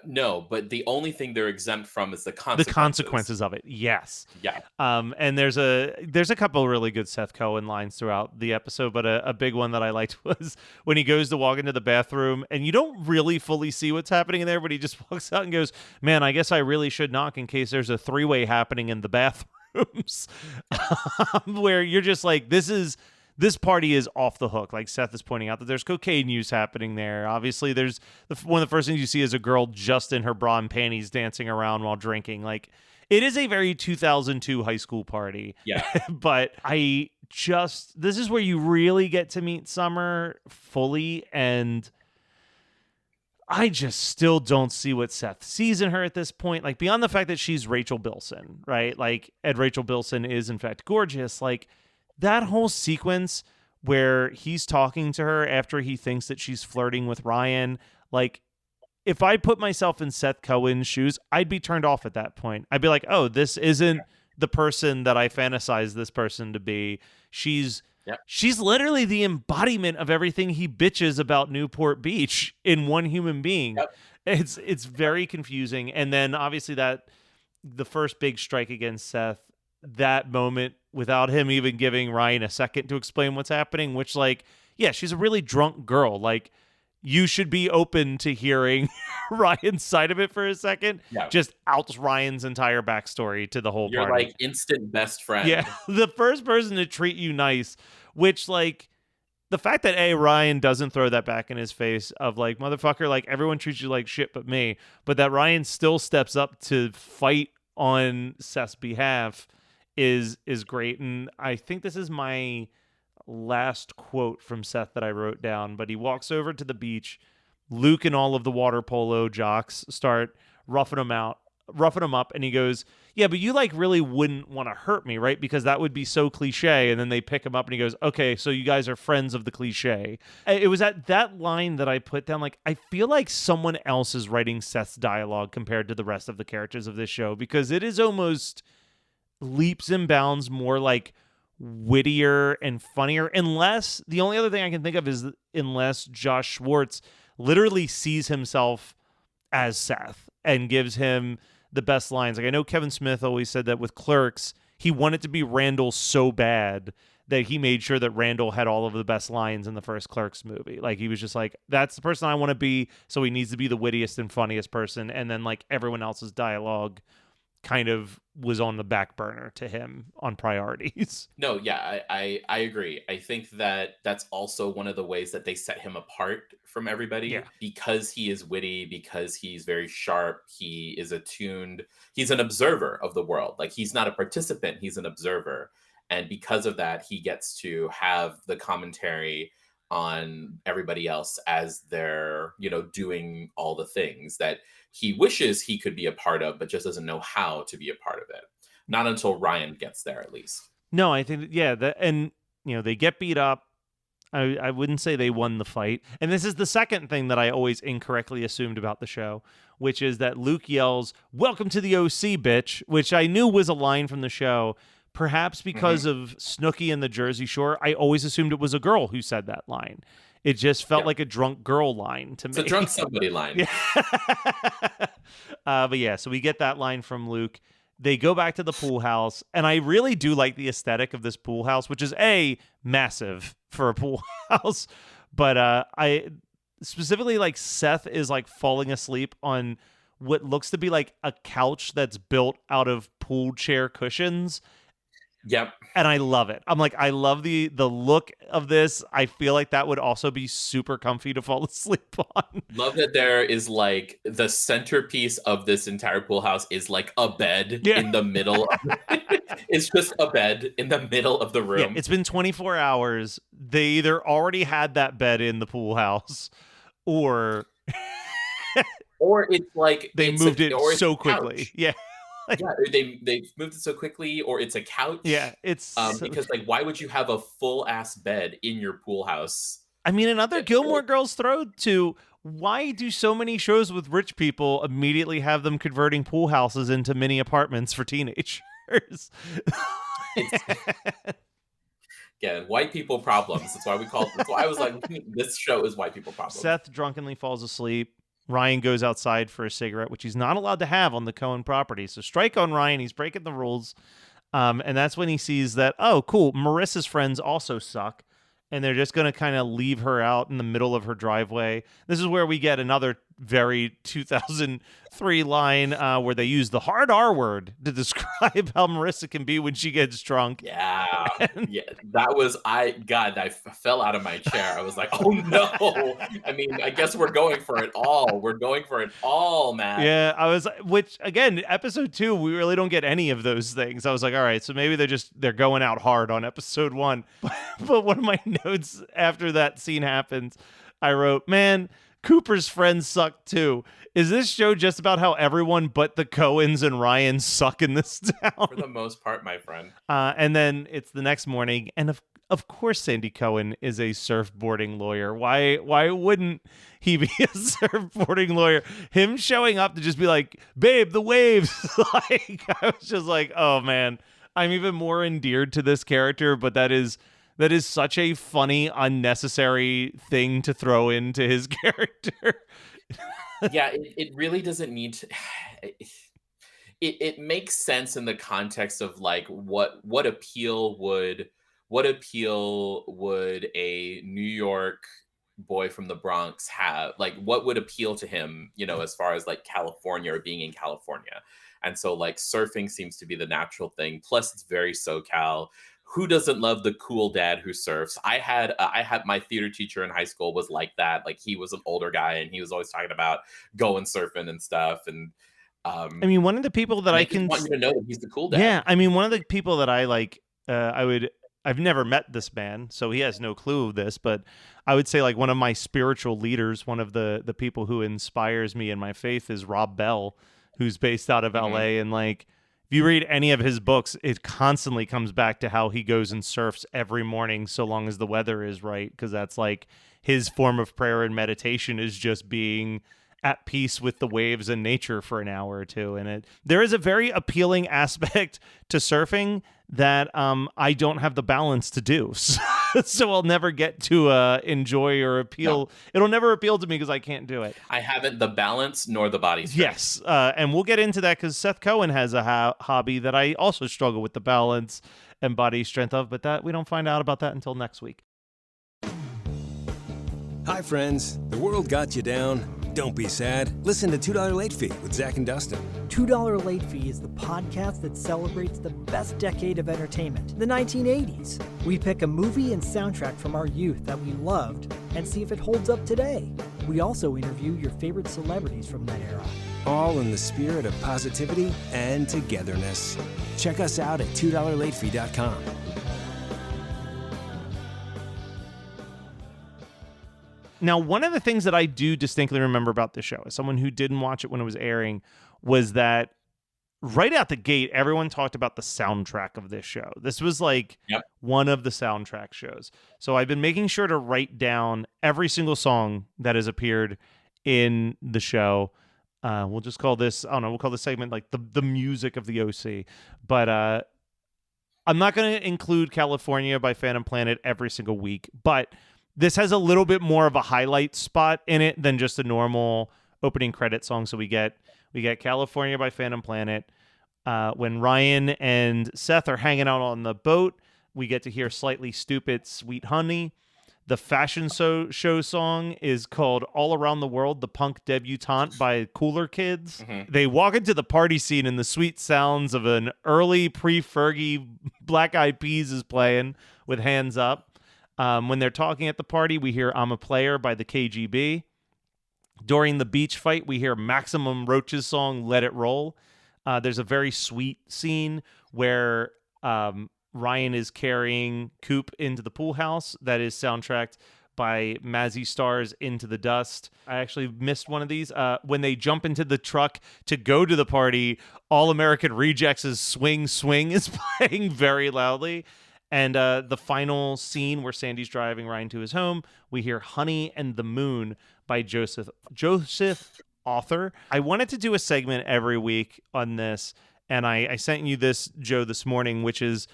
No, but the only thing they're exempt from is the The consequences. consequences of it, yes. Yeah. And there's a couple of really good Seth Cohen lines throughout the episode, but a big one that I liked was when he goes to walk into the bathroom and you don't really fully see what's happening in there, but he just walks out and goes, "Man, I guess I really should knock in case there's a three-way happening in the bathrooms," where you're just like, this party is off the hook. Like Seth is pointing out that there's cocaine use happening there. Obviously, there's one of the first things you see is a girl just in her bra and panties dancing around while drinking. Like it is a very 2002 high school party. Yeah. But this is where you really get to meet Summer fully, and I just still don't see what Seth sees in her at this point. Like beyond the fact that she's Rachel Bilson, right? Like Ed Rachel Bilson is in fact gorgeous. Like that whole sequence where he's talking to her after he thinks that she's flirting with Ryan, like if I put myself in Seth Cohen's shoes, I'd be turned off at that point. I'd be like, "Oh, this isn't the person that I fantasize this person to be. She's Yep. she's literally the embodiment of everything he bitches about Newport Beach in one human being." Yep. It's very confusing. And then obviously that the first big strike against Seth, that moment without him even giving Ryan a second to explain what's happening, which like, yeah, she's a really drunk girl. Like you should be open to hearing Ryan's side of it for a second. Yeah. Just outs Ryan's entire backstory to the whole You're party. like instant best friend. Yeah, the first person to treat you nice, which like the fact that Ryan doesn't throw that back in his face of like, motherfucker, like everyone treats you like shit but me, but that Ryan still steps up to fight on Seth's behalf is great. And I think this is my last quote from Seth that I wrote down, but he walks over to the beach. Luke and all of the water polo jocks start roughing him out, roughing him up, and he goes, "Yeah, but you like really wouldn't want to hurt me, right? Because that would be so cliche." And then they pick him up and he goes, "Okay, so you guys are friends of the cliche." It was at that line that I put down, like, I feel like someone else is writing Seth's dialogue compared to the rest of the characters of this show, because it is almost leaps and bounds more like wittier and funnier, unless the only other thing I can think of is unless Josh Schwartz literally sees himself as Seth and gives him the best lines. Like, I know Kevin Smith always said that with Clerks, he wanted to be Randall so bad that he made sure that Randall had all of the best lines in the first Clerks movie. Like, he was just like, that's the person I want to be, so he needs to be the wittiest and funniest person. And then, like, everyone else's dialogue kind of was on the back burner to him on priorities. No, yeah, I agree. I think that that's also one of the ways that they set him apart from Yeah. everybody, because he is witty, because he's very sharp, he is attuned, he's an observer of the world. Like, he's not a participant, he's an observer. And because of that, he gets to have the commentary on everybody else as they're, doing all the things that he wishes he could be a part of, but just doesn't know how to be a part of it. Not until Ryan gets there, at least. No, I think, yeah, that, and, they get beat up. I wouldn't say they won the fight. And this is the second thing that I always incorrectly assumed about the show, which is that Luke yells, "Welcome to the OC, bitch," which I knew was a line from the show. Perhaps because Hmm. of Snooki and the Jersey Shore, I always assumed it was a girl who said that line. It just felt Yeah. like a drunk girl line to It's a me. drunk somebody line. Yeah. But yeah, so we get that line from Luke. They go back to the pool house, and I really do like the aesthetic of this pool house, which is massive for a pool house. But I specifically like Seth is like falling asleep on what looks to be like a couch that's built out of pool chair cushions, Yep. and I love it. I'm like, I love the look of this. I feel like that would also be super comfy to fall asleep on. Love that there is like the centerpiece of this entire pool house is like a bed Yeah. in the middle. It's just a bed in the middle of the Yeah, room. it's been 24 hours. They either already had that bed in the pool house, or Or it's like they it's moved it or it's so a quickly. couch. Yeah. Yeah, they moved it so quickly, or it's a Yeah, couch. it's so, Because like, why would you have a full ass bed in your pool house? I mean, another It- Gilmore Girls throw to, why do so many shows with rich people immediately have them converting pool houses into mini apartments for teenagers? It's again white people problems. That's why we call. That's why I was like, this show is white people problems. Seth drunkenly falls asleep. Ryan goes outside for a cigarette, which he's not allowed to have on the Cohen property. So strike on Ryan. He's breaking the rules. And that's when he sees that, oh, cool, Marissa's friends also suck. And they're just going to kind of leave her out in the middle of her driveway. This is where we get another very 2003 line where they use the hard R word to describe how Marissa can be when she gets drunk. Yeah, yeah, that was God, I fell out of my chair. I was like, oh no. I mean, I guess we're going for it all. We're going for it all, man. Yeah, which again, episode 2, we really don't get any of those things. I was like, all right, so maybe they're going out hard on episode 1. But one of my notes after that scene happens, I wrote, man, Cooper's friends suck too. Is this show just about how everyone but the Coens and Ryan suck in this town? For the most part, my friend. And then it's the next morning, and of course Sandy Cohen is a surfboarding lawyer. Why wouldn't he be a surfboarding lawyer? Him showing up to just be like, babe, the waves. Like, I was just like, oh man, I'm even more endeared to this character, but that is such a funny, unnecessary thing to throw into his character. Yeah, it really doesn't need to. It makes sense in the context of like what appeal would a New York boy from the Bronx have? Like, what would appeal to him, as far as like California or being in California? And so like surfing seems to be the natural thing. Plus, it's very SoCal. who doesn't love the cool dad who surfs? I had my theater teacher in high school was like that. Like he was an older guy and he was always talking about going surfing and stuff. I Um, mean, one of the people that and I I just can, want you to know that he's the cool dad. yeah, I mean, one of the people that I like, I've never met this man, so he has no clue of this, but I would say like one of my spiritual leaders, one of the people who inspires me in my faith is Rob Bell, who's based out of Mhm. LA. And like, if you read any of his books, it constantly comes back to how he goes and surfs every morning so long as the weather is right, because that's like his form of prayer and meditation is just being at peace with the waves and nature for an hour or two. And there is a very appealing aspect to surfing that I don't have the balance to do. So I'll never get to enjoy or No, appeal. It'll never appeal to me because I can't do it. I haven't the balance nor the body strength. Yes. And we'll get into that because Seth Cohen has a hobby that I also struggle with the balance and body strength of, but that we don't find out about that until next week. Hi, friends. The world got you down. Don't be sad. Listen to $2 Late Fee with Zach and Dustin. $2 Late Fee is the podcast that celebrates the best decade of entertainment, the 1980s. We pick a movie and soundtrack from our youth that we loved and see if it holds up today. We also interview your favorite celebrities from that era. All in the spirit of positivity and togetherness. Check us out at $2latefee.com. Now, one of the things that I do distinctly remember about this show, as someone who didn't watch it when it was airing, was that right out the gate, everyone talked about the soundtrack of this show. This was like Yep. one of the soundtrack shows. So I've been making sure to write down every single song that has appeared in the show. We'll just call this, I don't know, we'll call this segment like the music of the OC. But I'm not going to include California by Phantom Planet every single week, but this has a little bit more of a highlight spot in it than just a normal opening credit song. So we get California by Phantom Planet. When Ryan and Seth are hanging out on the boat, we get to hear Slightly Stupid, Sweet Honey. The fashion show song is called All Around the World, the Punk Debutante by Cooler Kids. Mhm. They walk into the party scene and the sweet sounds of an early pre-Fergie Black Eyed Peas is playing with Hands Up. When they're talking at the party, we hear I'm a Player by the KGB. During the beach fight, we hear Maximum Roach's song Let It Roll. There's a very sweet scene where Ryan is carrying Coop into the pool house that is soundtracked by Mazzy Star's Into the Dust. I actually missed one of these. When they jump into the truck to go to the party, All American Rejects' Swing Swing is playing very loudly. And the final scene where Sandy's driving Ryan to his home, we hear Honey and the Moon by Joseph Author. I wanted to do a segment every week on this, and I sent you this, Joe, this morning, which is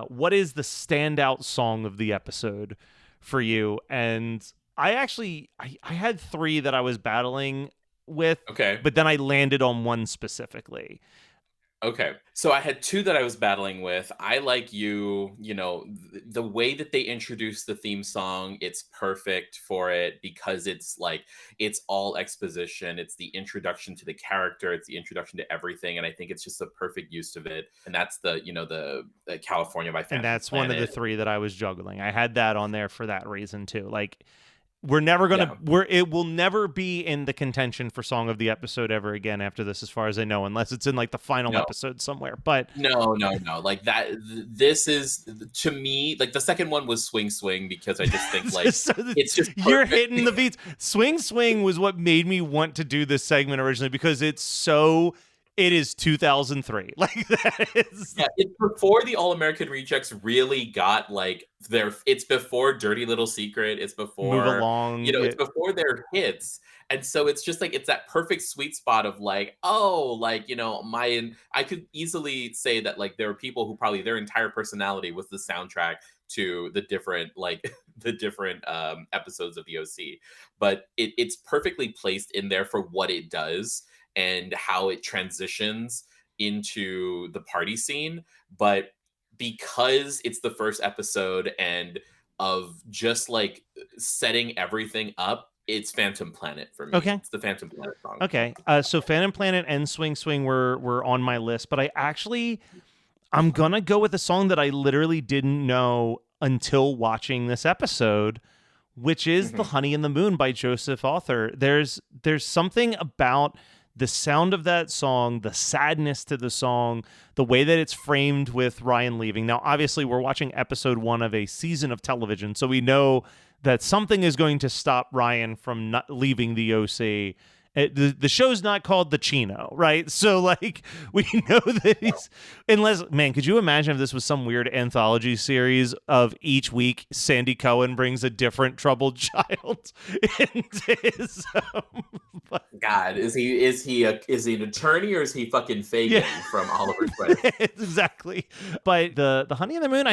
what is the standout song of the episode for you? And I had three that I was battling with, Okay. but then I landed on one specifically. Okay. So I had two that I was battling with. I like the way that they introduced the theme song, it's perfect for it because it's like it's all exposition. It's the introduction to the character, it's the introduction to everything, and I think it's just a perfect use of it. And that's the California by And Phantom that's one of the Planet. three that I was juggling. I had that on there for that reason too. Like we're never gonna Yeah. it will never be in the contention for song of the episode ever again after this, as far as I know, unless it's in like the final No. episode somewhere. But No, no, no. Like that this is to me, like the second one was Swing Swing because I just think like so it's just you're perfect. hitting the beats. Swing Swing was what made me want to do this segment originally because it is 2003. Like that is Yeah, it's before the All American Rejects really got like it's before Dirty Little Secret, it's Move before, Along. it's before their hits. And so it's just like it's that perfect sweet spot of like, oh, like, I could easily say that like there are people who probably their entire personality was the soundtrack to the different like the different episodes of the OC. But it's perfectly placed in there for what it does and how it transitions into the party scene. But because it's the first episode and of just like setting everything up, it's Phantom Planet for me. Okay. It's the Phantom Planet song. Okay. So Phantom Planet and Swing Swing were on my list, but I'm going to go with a song that I literally didn't know until watching this episode, which is The Honey and the Moon by Joseph Author. There's something about the sound of that song, the sadness to the song, the way that it's framed with Ryan leaving. Now, obviously, we're watching episode 1 of a season of television, so we know that something is going to stop Ryan from not leaving the OC. The show's not called The Chino, right? So, like, we know that he's... Unless, man, could you imagine if this was some weird anthology series of each week Sandy Cohen brings a different troubled child into his... God, is he an attorney, or is he fucking Fagin from Oliver Twist? Exactly. But the Honey and the Moon,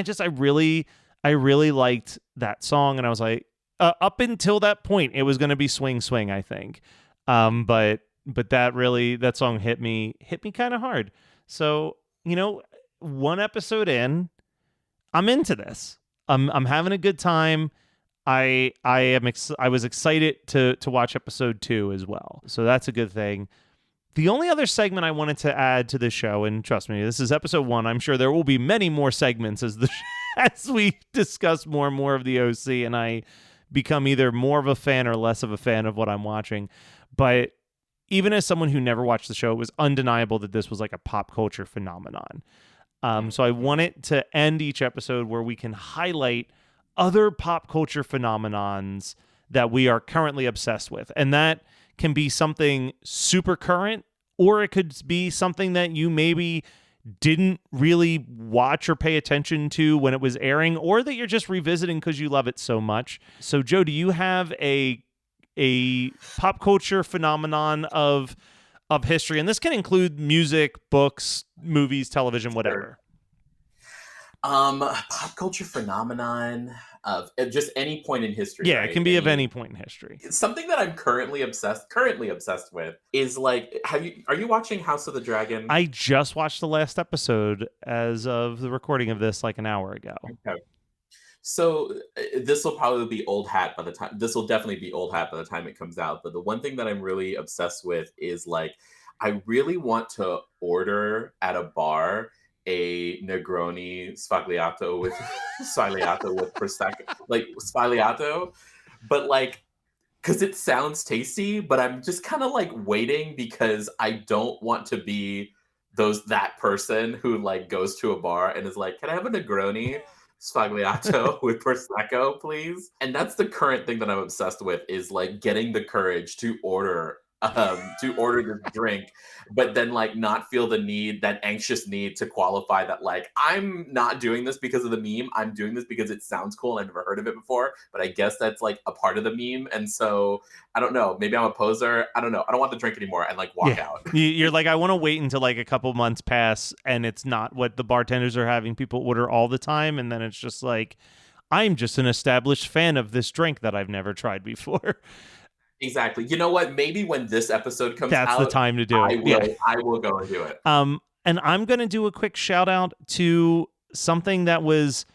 I really liked that song, and I was like, up until that point, it was going to be Swing Swing, I think. But that song hit me kind of hard. So, one episode in, I'm into this. I'm having a good time. I was excited to watch episode 2 as well. So that's a good thing. The only other segment I wanted to add to the show, and trust me, this is episode 1. I'm sure there will be many more segments as we discuss more and more of the OC, and I become either more of a fan or less of a fan of what I'm watching. But even as someone who never watched the show, it was undeniable that this was like a pop culture phenomenon. So I wanted to end each episode where we can highlight other pop culture phenomenons that we are currently obsessed with. And that can be something super current, or it could be something that you maybe didn't really watch or pay attention to when it was airing, or that you're just revisiting because you love it so much. So, Joe, do you have a pop culture phenomenon of history? And this can include music, books, movies, television, whatever. Pop culture phenomenon of just any point in history. Yeah, right? It can be of any point in history. Something that I'm currently obsessed with is like, are you watching House of the Dragon? I just watched the last episode as of the recording of this like an hour ago. Okay. So this will probably be old hat by the time. This will definitely be old hat by the time it comes out. But the one thing that I'm really obsessed with is like, I really want to order at a bar a Negroni sfagliato with prosecco, like sfagliato, but like, because it sounds tasty. But I'm just kind of like waiting because I don't want to be that person who like goes to a bar and is like, "Can I have a Negroni sfagliato with prosecco, please?" And that's the current thing that I'm obsessed with, is like getting the courage to order this drink, but then like not feel that anxious need to qualify that like, I'm not doing this because of the meme. I'm doing this because it sounds cool and I've never heard of it before, but I guess that's like a part of the meme. And so I don't know, maybe I'm a poser. I don't know. I don't want the drink anymore, and like walk out. You're like, I want to wait until like a couple months pass and it's not what the bartenders are having people order all the time, and then it's just like, I'm just an established fan of this drink that I've never tried before. Exactly. You know what? Maybe when this episode comes out, that's the time to do it. I will go and do it. And I'm going to do a quick shout out to something that was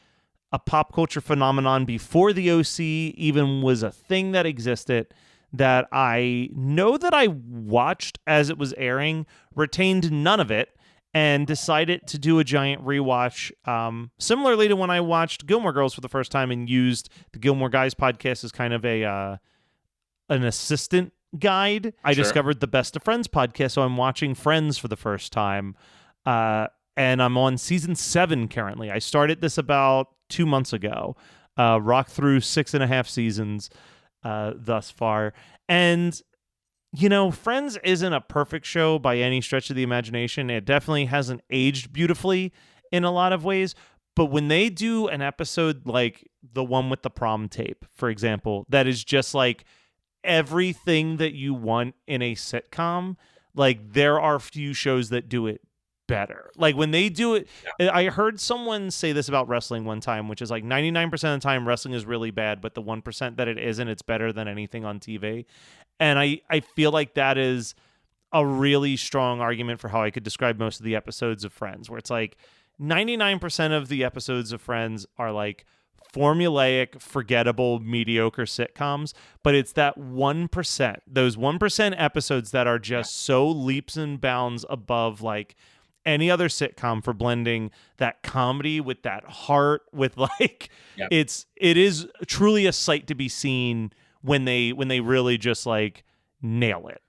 a pop culture phenomenon before the OC even was a thing that existed, that I know that I watched as it was airing, retained none of it, and decided to do a giant rewatch, similarly to when I watched Gilmore Girls for the first time and used the Gilmore Guys podcast as kind of an assistant guide. I discovered the Best of Friends podcast, so I'm watching Friends for the first time, and I'm on season 7 currently. I started this about 2 months ago, rocked through 6.5 seasons thus far, and Friends isn't a perfect show by any stretch of the imagination. It definitely hasn't aged beautifully in a lot of ways, but when they do an episode like the one with the prom tape, for example, that is just like everything that you want in a sitcom, like there are few shows that do it better. Like when they do it, I heard someone say this about wrestling one time, which is like 99% of the time wrestling is really bad, but the 1% that it isn't, it's better than anything on TV. And I feel like that is a really strong argument for how I could describe most of the episodes of Friends, where it's like 99% of the episodes of Friends are like formulaic, forgettable, mediocre sitcoms, but it's that 1%, those 1% episodes that are just so leaps and bounds above like any other sitcom for blending that comedy with that heart, with like Yeah. it is truly a sight to be seen when they really just like nail it.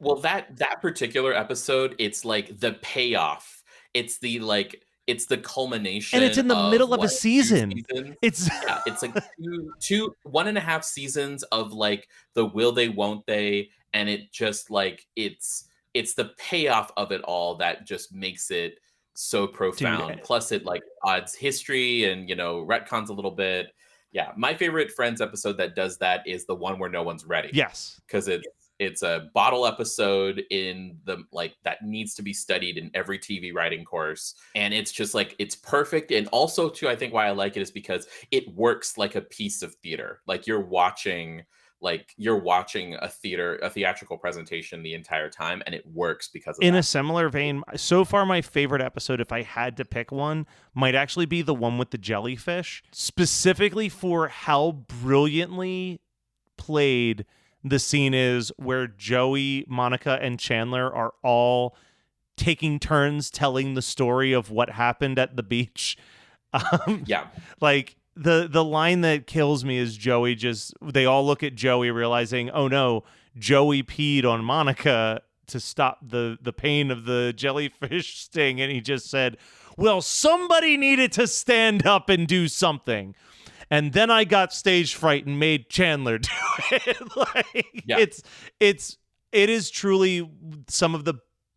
Well, that particular episode, it's like the payoff. It's the And it's culmination in the of middle of a what, two season. seasons? It's Yeah, it's like 1.5 seasons of like the will they, won't they, and it just like it's the payoff of it all that just makes it so dude, profound. Plus, it like adds history and retcons a little bit. Yeah, my favorite Friends episode that does that is the one where no one's ready. yes. Because it's a bottle episode in the like that needs to be studied in every TV writing course, and it's just like it's perfect. And also too, I think why I like it is because it works like a piece of theater. Like you're watching a theatrical presentation the entire time, and it works because of In that. a similar vein, so far my favorite episode, if I had to pick one, might actually be the one with the jellyfish, specifically for how brilliantly played the scene is where Joey, Monica, and Chandler are all taking turns telling the story of what happened at the beach. Yeah. Like the line that kills me is they all look at Joey realizing, oh no, Joey peed on Monica to stop the pain of the jellyfish sting. And he just said, well, somebody needed to stand up and do something. And then I got stage fright and made Chandler do it. Like, Yeah. it is truly some of the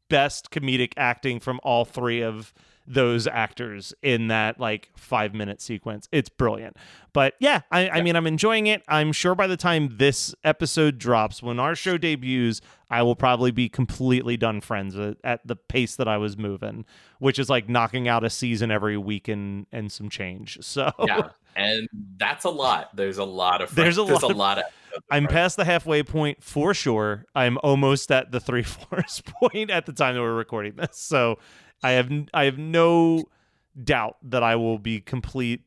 best comedic acting from all three of those actors in that like 5-minute sequence. It's brilliant. But yeah, I mean, I'm enjoying it. I'm sure by the time this episode drops, when our show debuts, I will probably be completely done Friends at the pace that I was moving, which is like knocking out a season every week and some change. So Yeah. And that's a lot. There's a lot of There's a lot of I'm past the halfway point for sure. I'm almost at the 3/4 point at the time that we're recording this. So I have no doubt that I will be complete.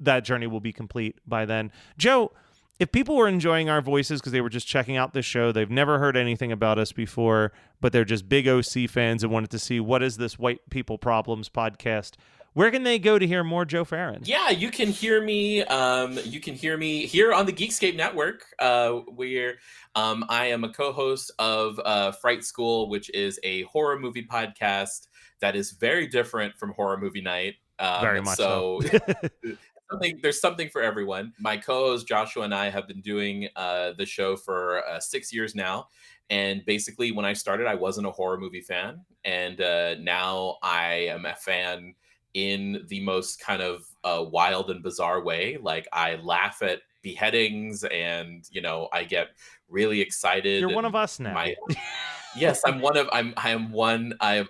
That journey will be complete by then. Joe, if people were enjoying our voices because they were just checking out this show, they've never heard anything about us before, but they're just big OC fans and wanted to see what is this White People Problems podcast, where can they go to hear more Joe Farron? Yeah, you can hear me. You can hear me here on the Geekscape Network, where I am a co-host of Fright School, which is a horror movie podcast that is very different from Horror Movie Night. Very much so. There's something for everyone. My co-host Joshua and I have been doing the show for 6 years now. And basically, when I started, I wasn't a horror movie fan. And now I am a fan in the most kind of wild and bizarre way. Like I laugh at beheadings and, I get really excited. You're one of us now. Yes, I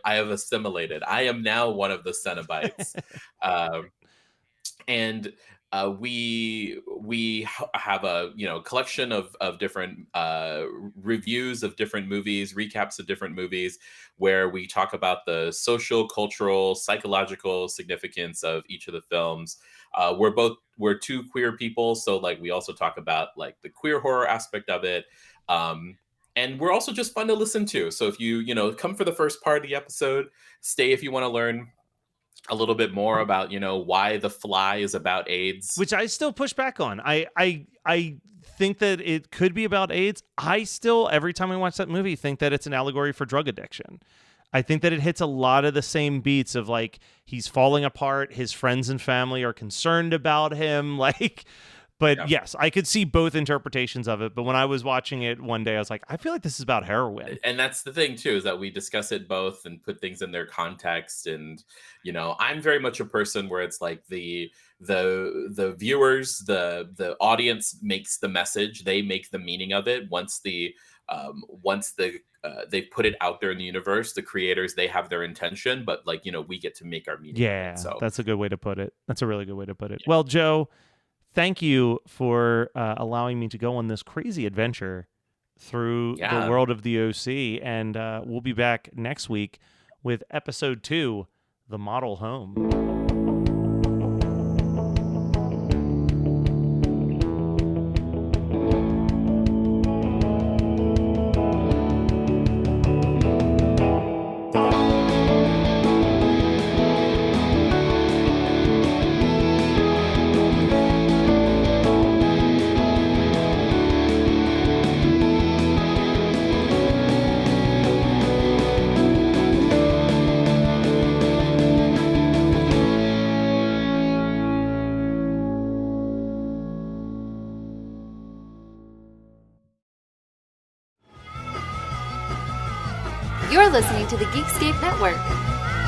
have assimilated. I am now one of the Cenobites. And we have a collection of different reviews of different movies, recaps of different movies, where we talk about the social, cultural, psychological significance of each of the films. We're two queer people, so like we also talk about like the queer horror aspect of it. And we're also just fun to listen to. So if you come for the first part of the episode, stay if you want to learn a little bit more about why The Fly is about AIDS, which I still push back on. I think that it could be about AIDS. I still, every time I watch that movie, think that it's an allegory for drug addiction. I think that it hits a lot of the same beats of like he's falling apart, his friends and family are concerned about him, like. But yes, I could see both interpretations of it. But when I was watching it one day, I was like, I feel like this is about heroin. And that's the thing, too, is that we discuss it both and put things in their context. And, I'm very much a person where it's like the viewers, the audience makes the message. They make the meaning of it. Once they put it out there in the universe, the creators, they have their intention. But like, we get to make our meaning. Yeah, so that's a good way to put it. That's a really good way to put it. Yeah. Well, Joe, thank you for allowing me to go on this crazy adventure through the world of the OC. And we'll be back next week with episode 2, The Model Home. to the Geekscape Network.